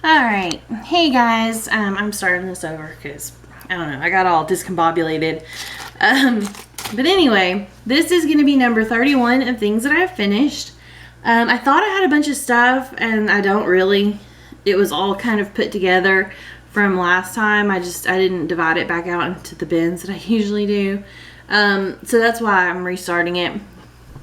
Alright, hey guys, I'm starting this over because, I don't know, I got all discombobulated. But anyway, this is going to be number 31 of things that I've finished. I thought I had a bunch of stuff, and I don't really. It was all kind of put together from last time. I didn't divide it back out into the bins that I usually do. So that's why I'm restarting it.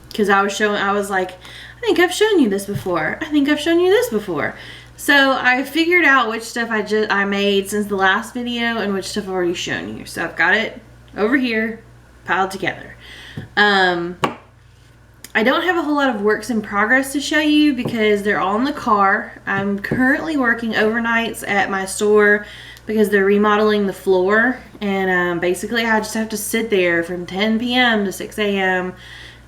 Because I was like, I think I've shown you this before. I think I've shown you this before. So I figured out which stuff I made since the last video and which stuff I've already shown you. So I've got it over here, piled together. I don't have a whole lot of works in progress to show you because they're all in the car. I'm currently working overnights at my store because they're remodeling the floor. And basically I just have to sit there from 10 p.m. to 6 a.m.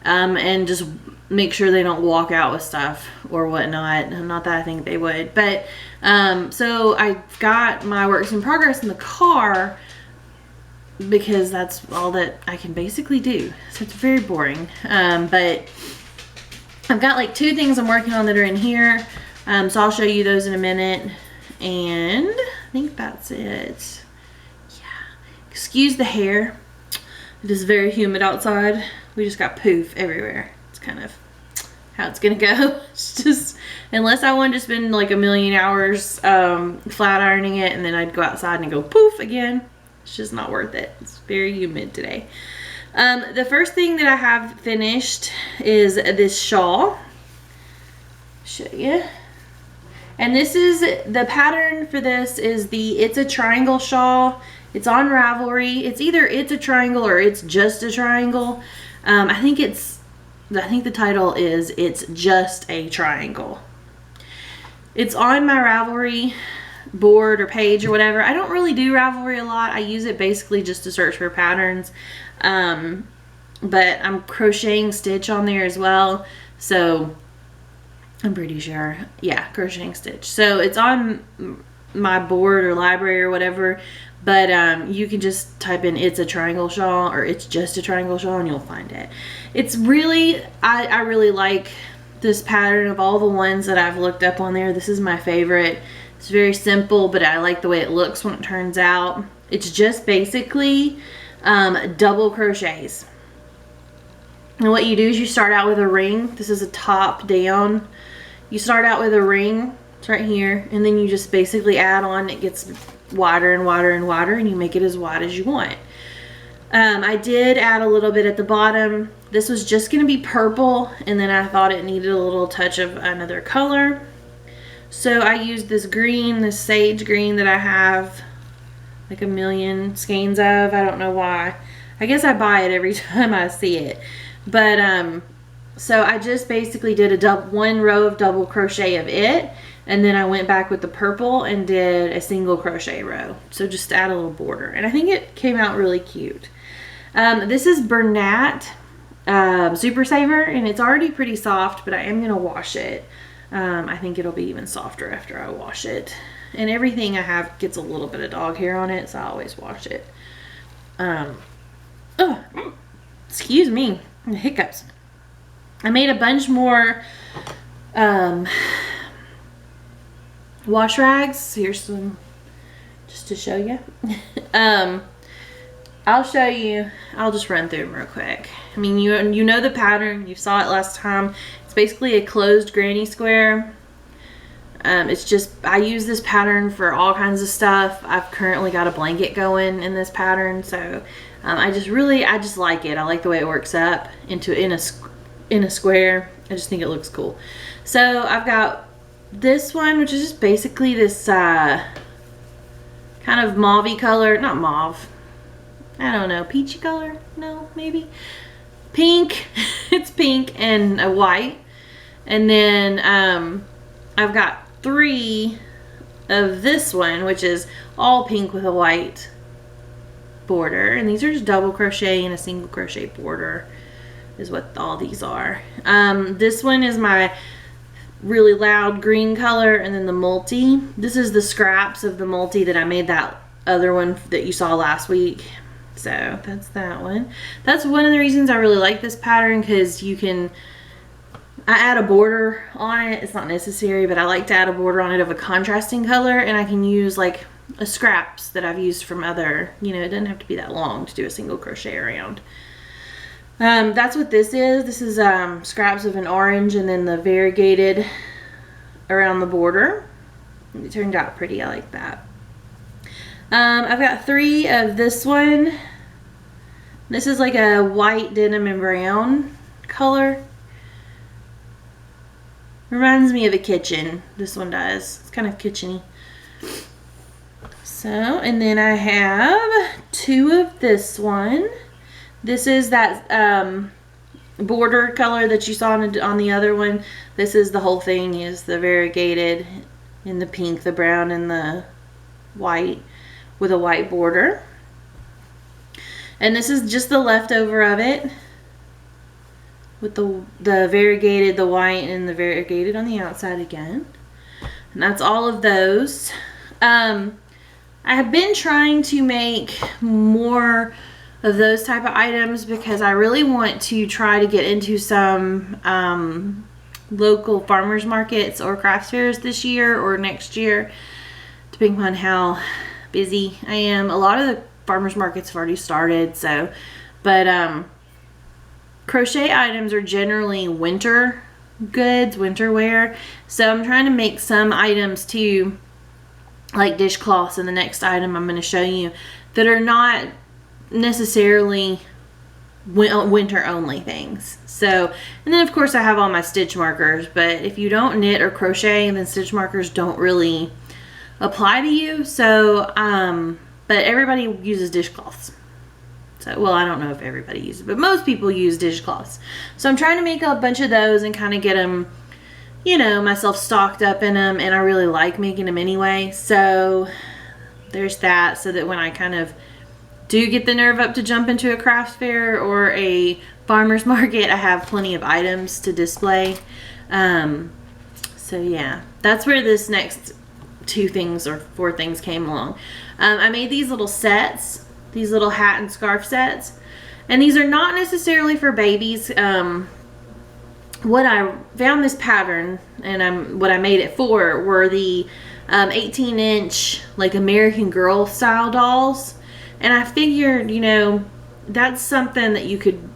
And just make sure they don't walk out with stuff or whatnot. Not that I think they would. But so I've got my works in progress in the car because that's all that I can basically do. So it's very boring. But I've got like 2 things I'm working on that are in here. So I'll show you those in a minute. And I think that's it. Yeah. Excuse the hair. It is very humid outside. We just got poof everywhere. It's kind of how it's gonna go. It's just, unless I wanted to spend like a million hours flat ironing it and then I'd go outside and go poof again. It's just not worth it. It's very humid today. The first thing that I have finished is this shawl. Show you. And this is, the pattern for this is the It's a Triangle shawl. It's on Ravelry. It's either It's a Triangle or It's Just a Triangle. I think the title is It's Just a Triangle. It's on my Ravelry board or page or whatever. I don't really do Ravelry a lot. I use it basically just to search for patterns. But I'm crocheting Stitch on there as well. So I'm pretty sure. Yeah, crocheting Stitch. So it's on my board or library or whatever. But you can just type in It's a Triangle shawl or It's Just a Triangle shawl and you'll find it. It's really, I really like this pattern of all the ones that I've looked up on there. This is my favorite. It's very simple, but I like the way it looks when it turns out. It's just basically double crochets. And what you do is you start out with a ring. This is a top down. You start out with a ring. It's right here. And then you just basically add on. It gets wider and wider and wider, and you make it as wide as you want. I did add a little bit at the bottom. This was just going to be purple, and then I thought it needed a little touch of another color. So I used this green, this sage green that I have like a million skeins of. I don't know why. I guess I buy it every time I see it. But so I just basically did one row of double crochet of it. And then I went back with the purple and did a single crochet row. So just add a little border. And I think it came out really cute. This is Bernat Super Saver. And it's already pretty soft, but I am going to wash it. I think it'll be even softer after I wash it. And everything I have gets a little bit of dog hair on it, so I always wash it. Excuse me. The hiccups. I made a bunch more wash rags. Here's some just to show you. I'll show you. I'll just run through them real quick. I mean, you know the pattern. You saw it last time. It's basically a closed granny square. It's just, I use this pattern for all kinds of stuff. I've currently got a blanket going in this pattern, so I just like it. I like the way it works up in a square. I just think it looks cool. So I've got this one, which is just basically this kind of mauve-y color. Not mauve. I don't know. Peachy color? No, maybe. Pink. It's pink and a white. And then I've got 3 of this one, which is all pink with a white border. And these are just double crochet and a single crochet border is what all these are. This one is my really loud green color, and then the multi. This is the scraps of the multi that I made that other one that you saw last week. So that's that one. That's one of the reasons I really like this pattern, because you can I add a border on it. It's not necessary, but I like to add a border on it of a contrasting color, and I can use like a scraps that I've used from other, you know, it doesn't have to be that long to do a single crochet around. That's what this is. This is scraps of an orange and then the variegated around the border. It turned out pretty. I like that. I've got 3 of this one. This is like a white denim and brown color. Reminds me of a kitchen. This one does. It's kind of kitcheny. So, and then I have 2 of this one. This is that border color that you saw on the other one. This is the whole thing, is the variegated in the pink, the brown, and the white with a white border. And this is just the leftover of it with the variegated, the white, and the variegated on the outside again. And that's all of those. I have been trying to make more of those type of items because I really want to try to get into some local farmers markets or craft fairs this year or next year, depending on how busy I am. A lot of the farmers markets have already started, so, but crochet items are generally winter goods, winter wear. So I'm trying to make some items too, like dishcloths in the next item I'm going to show you, that are not necessarily winter only things. So, and then of course I have all my stitch markers, but if you don't knit or crochet, then stitch markers don't really apply to you. So, but everybody uses dishcloths. So, well, I don't know if everybody uses, but most people use dishcloths. So I'm trying to make a bunch of those and kind of get them, you know, myself stocked up in them, and I really like making them anyway. So there's that, so that when I kind of do get the nerve up to jump into a craft fair or a farmer's market, I have plenty of items to display. So yeah, that's where this next 2 things or 4 things came along. I made these little sets, these little hat and scarf sets, and these are not necessarily for babies. What I found this pattern, and what I made it for, were the 18-inch like American Girl style dolls. And I figured, you know, that's something that you could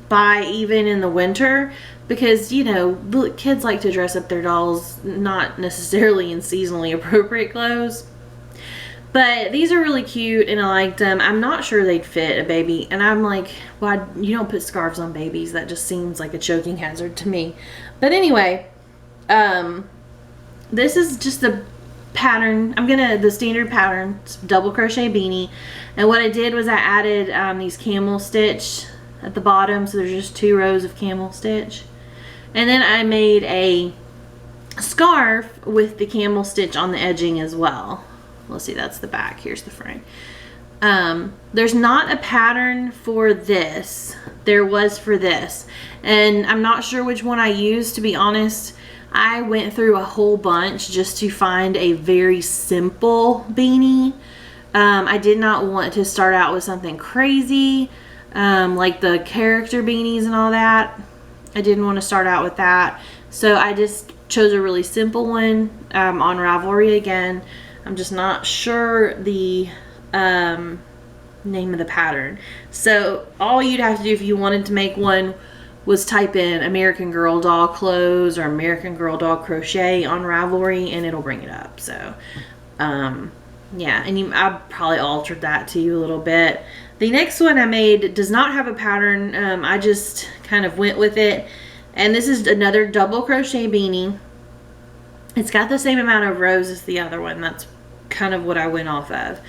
buy even in the winter, because, you know, kids like to dress up their dolls, not necessarily in seasonally appropriate clothes. But these are really cute, and I liked them. I'm not sure they'd fit a baby, and I'm like, why, you don't put scarves on babies? That just seems like a choking hazard to me. But anyway, this is just the pattern. The standard pattern, double crochet beanie. And what I did was I added these camel stitch at the bottom, so there's just 2 rows of camel stitch. And then I made a scarf with the camel stitch on the edging as well. Let's see, that's the back. Here's the front. There's not a pattern for this. There was for this. And I'm not sure which one I used, to be honest. I went through a whole bunch just to find a very simple beanie. I did not want to start out with something crazy, like the character beanies and all that. I didn't want to start out with that. So I just chose a really simple one on Ravelry again. I'm just not sure the name of the pattern. So all you'd have to do if you wanted to make one was type in American Girl doll clothes or American Girl doll crochet on Ravelry, and it'll bring it up. So yeah, and I probably altered that to you a little bit. The next one I made does not have a pattern. I just kind of went with it, and this is another double crochet beanie. It's got the same amount of rows as the other one. That's kind of what I went off of.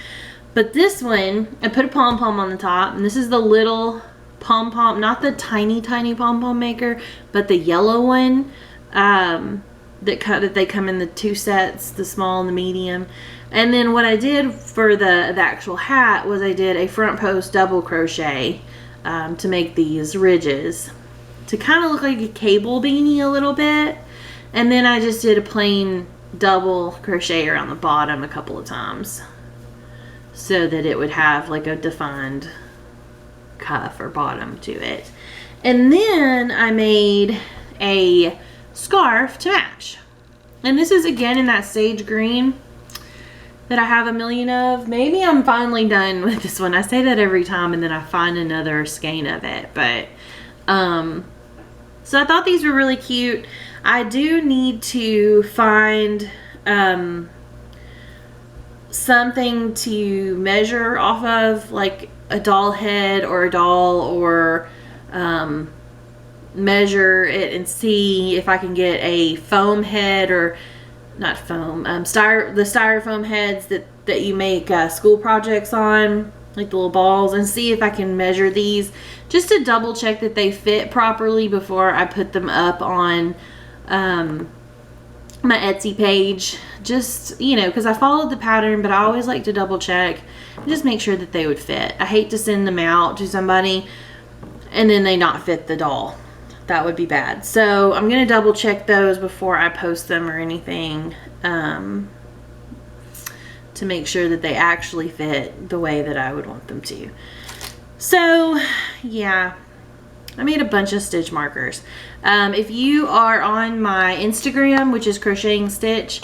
But this one, I put a pom-pom on the top, and this is the little pom-pom, not the tiny pom-pom maker, but the yellow one that they come in the 2 sets, the small and the medium. And then what I did for the actual hat was I did a front post double crochet to make these ridges to kind of look like a cable beanie a little bit. And then I just did a plain double crochet around the bottom a couple of times so that it would have like a defined cuff or bottom to it. And then I made a scarf to match. And this is again in that sage green that I have a million of. Maybe I'm finally done with this one. I say that every time and then I find another skein of it. But so I thought these were really cute. I do need to find something to measure off of, like a doll head or a doll, or measure it and see if I can get a foam head, or not foam, the styrofoam heads that you make school projects on, like the little balls, and see if I can measure these just to double check that they fit properly before I put them up on my Etsy page. Just, you know, because I followed the pattern, but I always like to double check and just make sure that they would fit. I hate to send them out to somebody and then they not fit the doll. That would be bad. So I'm going to double check those before I post them or anything, to make sure that they actually fit the way that I would want them to. So yeah, I made a bunch of stitch markers. If you are on my Instagram, which is Crocheting Stitch,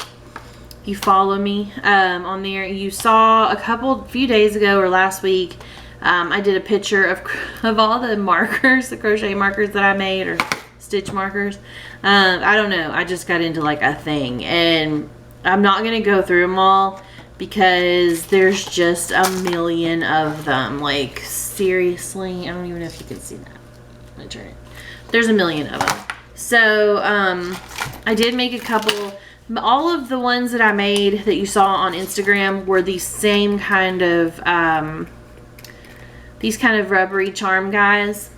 you follow me on there, you saw a few days ago or last week, I did a picture of all the markers, the crochet markers that I made, or stitch markers. I don't know, I just got into like a thing, and I'm not gonna go through them all because there's just a million of them. Like seriously, I don't even know if you can see that. I'm gonna turn it. There's a million of them. So I did make a couple. All of the ones that I made that you saw on Instagram were the same kind of these kind of rubbery charm guys,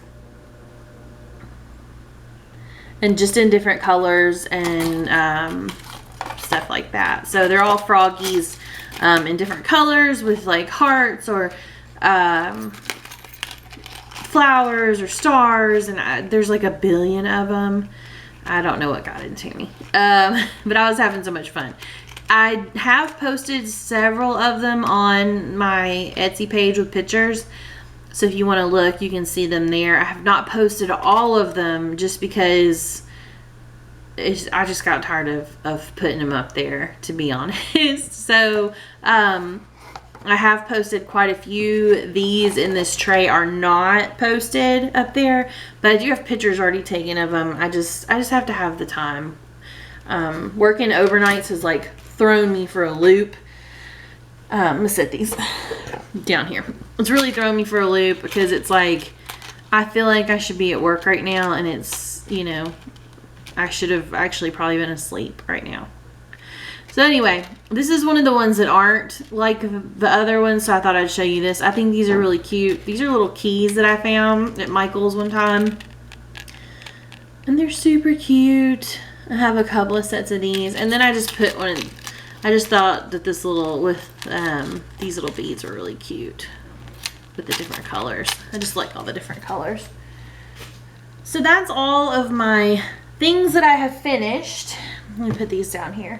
and just in different colors and stuff like that. So they're all froggies in different colors with like hearts or flowers or stars, and there's like a billion of them. I don't know what got into me, but I was having so much fun. I have posted several of them on my Etsy page with pictures, so if you want to look, you can see them there. I have not posted all of them just because I just got tired of putting them up there, to be honest. So I have posted quite a few. These in this tray are not posted up there, but I do have pictures already taken of them. I just have to have the time. Working overnights has like thrown me for a loop. I'm gonna set these down here. It's really thrown me for a loop because it's like I feel like I should be at work right now, and it's, you know, I should have actually probably been asleep right now. So anyway, this is one of the ones that aren't like the other ones, so I thought I'd show you this. I think these are really cute. These are little keys that I found at Michael's one time, and they're super cute. I have a couple of sets of these, and then I just put one in. I just thought that this little, with these little beads were really cute with the different colors. I just like all the different colors. So that's all of my things that I have finished. Let me put these down here.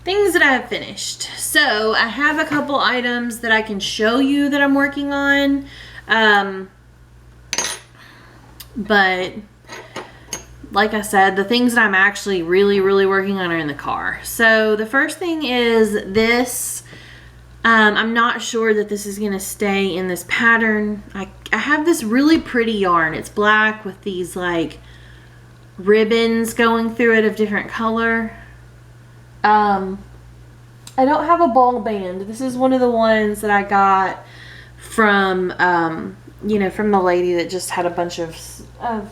Things that I have finished. So I have a couple items that I can show you that I'm working on. But like I said, the things that I'm actually really working on are in the car. So the first thing is this. I'm not sure that this is going to stay in this pattern. I have this really pretty yarn. It's black with these like ribbons going through it of different color. I don't have a ball band. This is one of the ones that I got from you know, from the lady that just had a bunch of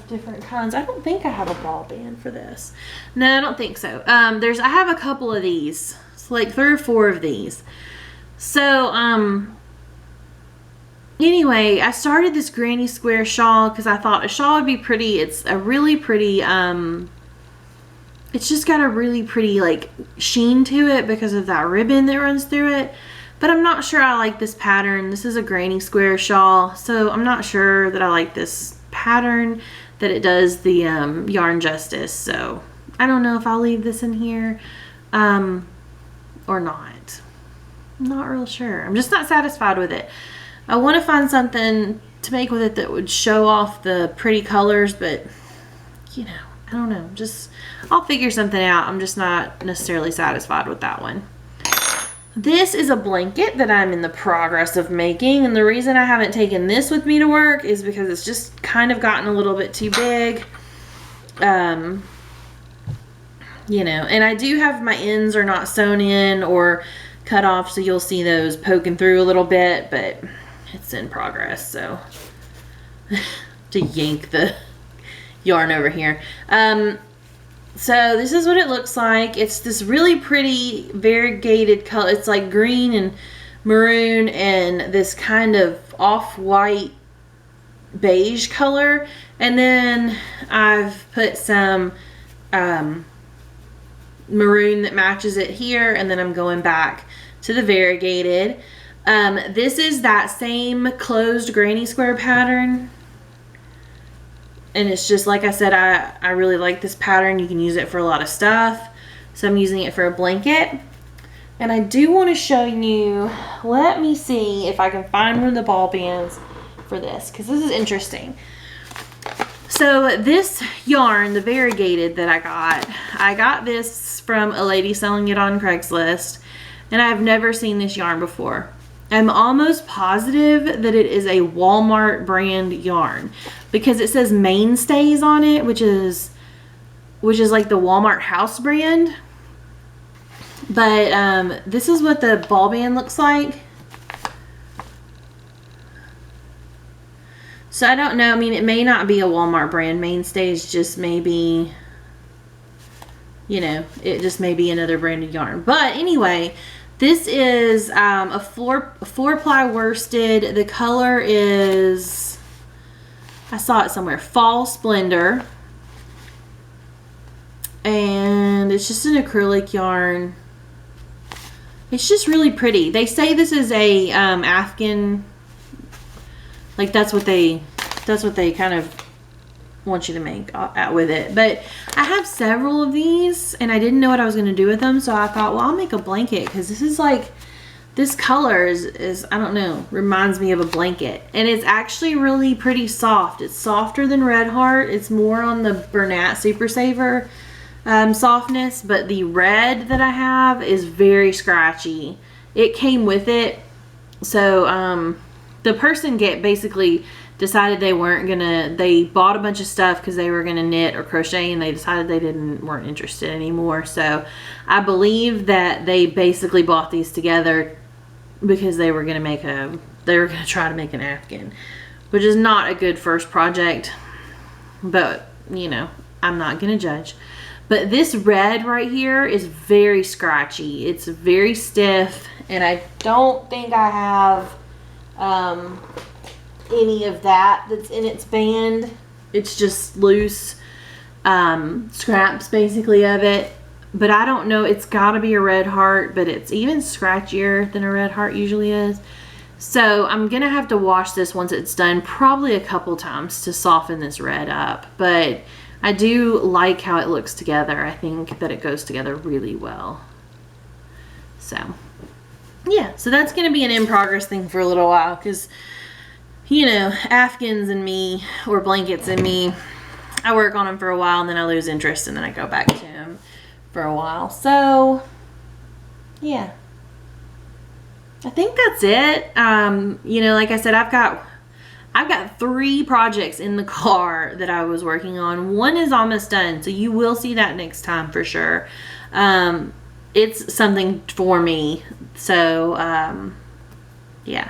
different kinds. I don't think I have a ball band for this. No, I don't think so. I have a couple of these. It's like 3 or 4 of these. So anyway, I started this granny square shawl because I thought a shawl would be pretty. It's a really pretty it's just got a really pretty like sheen to it because of that ribbon that runs through it. But I'm not sure I like this pattern. This is a granny square shawl, so I'm not sure that I like this pattern, that it does the yarn justice. So I don't know if I'll leave this in here or not. I'm not real sure. I'm just not satisfied with it. I want to find something to make with it that would show off the pretty colors, but you know, I don't know, just, I'll figure something out. I'm just not necessarily satisfied with that one. This is a blanket that I'm in the progress of making, and the reason I haven't taken this with me to work is because it's just kind of gotten a little bit too big. You know, and I do have my ends are not sewn in or cut off, so you'll see those poking through a little bit, but it's in progress, so to yank the yarn over here. So this is what it looks like. It's this really pretty variegated color. It's like green and maroon and this kind of off-white beige color. And then I've put some maroon that matches it here. And then I'm going back to the variegated. This is that same closed granny square pattern. And it's just, like I said, I really like this pattern. You can use it for a lot of stuff. So I'm using it for a blanket. And I do want to show you, let me see if I can find one of the ball bands for this, because this is interesting. So this yarn, the variegated that I got this from a lady selling it on Craigslist. And I've never seen this yarn before. I'm almost positive that it is a Walmart brand yarn because it says Mainstays on it, which is like the Walmart house brand. But this is what the ball band looks like. So I don't know. I mean, it may not be a Walmart brand. Mainstays just maybe, you know, it just may be another brand of yarn. But anyway, this is a four ply worsted. The color is, I saw it somewhere, Fall Splendor. And it's just an acrylic yarn. It's just really pretty. They say this is a Afghan, like that's what they kind of want you to make with it. But I have several of these and I didn't know what I was going to do with them, so I thought, well, I'll make a blanket because this is like, this color is I don't know, reminds me of a blanket, and it's actually really pretty soft. It's softer than Red Heart. It's more on the Bernat Super Saver softness, but the red that I have is very scratchy. It came with it, so the person basically decided they bought a bunch of stuff because they were gonna knit or crochet, and they decided they weren't interested anymore. So I believe that they basically bought these together because they were gonna try to make an Afghan, which is not a good first project, but you know, I'm not gonna judge. But this red right here is very scratchy. It's very stiff, and I don't think I have any of that's in its band. It's just loose scraps basically of it, but I don't know, it's got to be a Red Heart, but it's even scratchier than a Red Heart usually is. So I'm gonna have to wash this once it's done, probably a couple times to soften this red up, but I do like how it looks together. I think that it goes together really well. So yeah, so that's gonna be an in progress thing for a little while, because you know, Afghans and me, or blankets and me, I work on them for a while and then I lose interest and then I go back to them for a while. So yeah, I think that's it. You know, like I said, I've got 3 projects in the car that I was working on. One is almost done, so you will see that next time for sure. It's something for me. So yeah.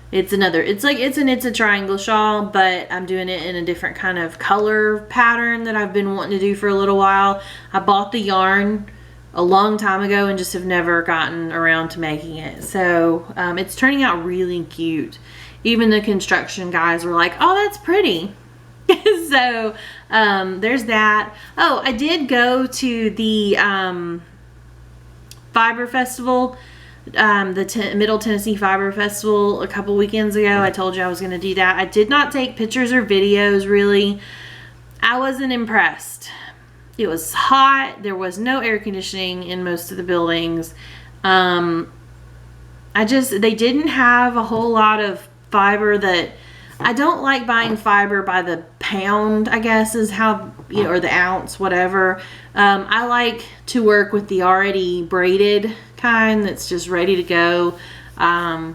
It's a triangle shawl, but I'm doing it in a different kind of color pattern that I've been wanting to do for a little while. I bought the yarn a long time ago and just have never gotten around to making it. So it's turning out really cute. Even the construction guys were like, oh, that's pretty. So there's that. Oh, I did go to the Fiber Festival, the Middle Tennessee Fiber Festival a couple weekends ago. I told you I was going to do that. I did not take pictures or videos, really. I wasn't impressed. It was hot. There was no air conditioning in most of the buildings. They didn't have a whole lot of fiber that I don't like buying fiber by the pound, I guess is how, you know, or the ounce, whatever. I like to work with the already braided kind that's just ready to go. I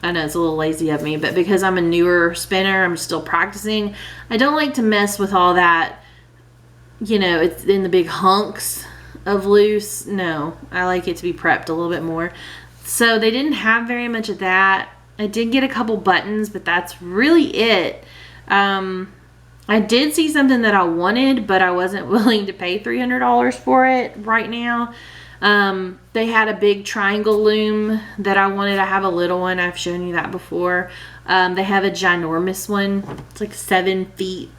know it's a little lazy of me, but because I'm a newer spinner, I'm still practicing. I don't like to mess with all that, you know, it's in the big hunks of loose. No, I like it to be prepped a little bit more. So they didn't have very much of that. I did get a couple buttons, but that's really it. I did see something that I wanted, but I wasn't willing to pay $300 for it right now. They had a big triangle loom that I wanted. I have a little one. I've shown you that before. They have a ginormous one. It's like 7 feet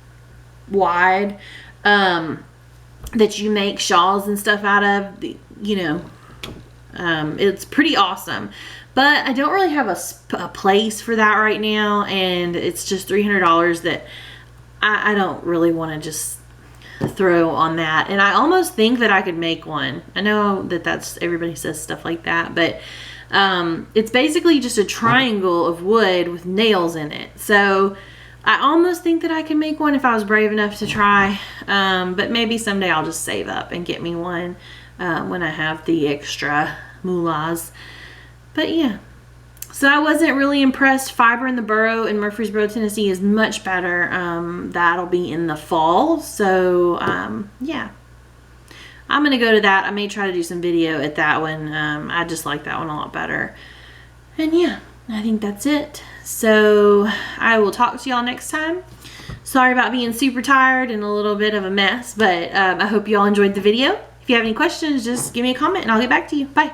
wide, that you make shawls and stuff out of, you know. It's pretty awesome, but I don't really have a place for that right now, and it's just $300 that I don't really want to just throw on that. And I almost think that I could make one. I know that that's, everybody says stuff like that, but it's basically just a triangle of wood with nails in it. So I almost think that I can make one if I was brave enough to try, but maybe someday I'll just save up and get me one when I have the extra moolahs. But yeah, so I wasn't really impressed. Fiber in the Burrow in Murfreesboro, Tennessee is much better. That'll be in the fall. So yeah, I'm gonna go to that. I may try to do some video at that one. I just like that one a lot better. And yeah, I think that's it. So I will talk to y'all next time. Sorry about being super tired and a little bit of a mess, but I hope you all enjoyed the video. If you have any questions, just give me a comment and I'll get back to you. Bye.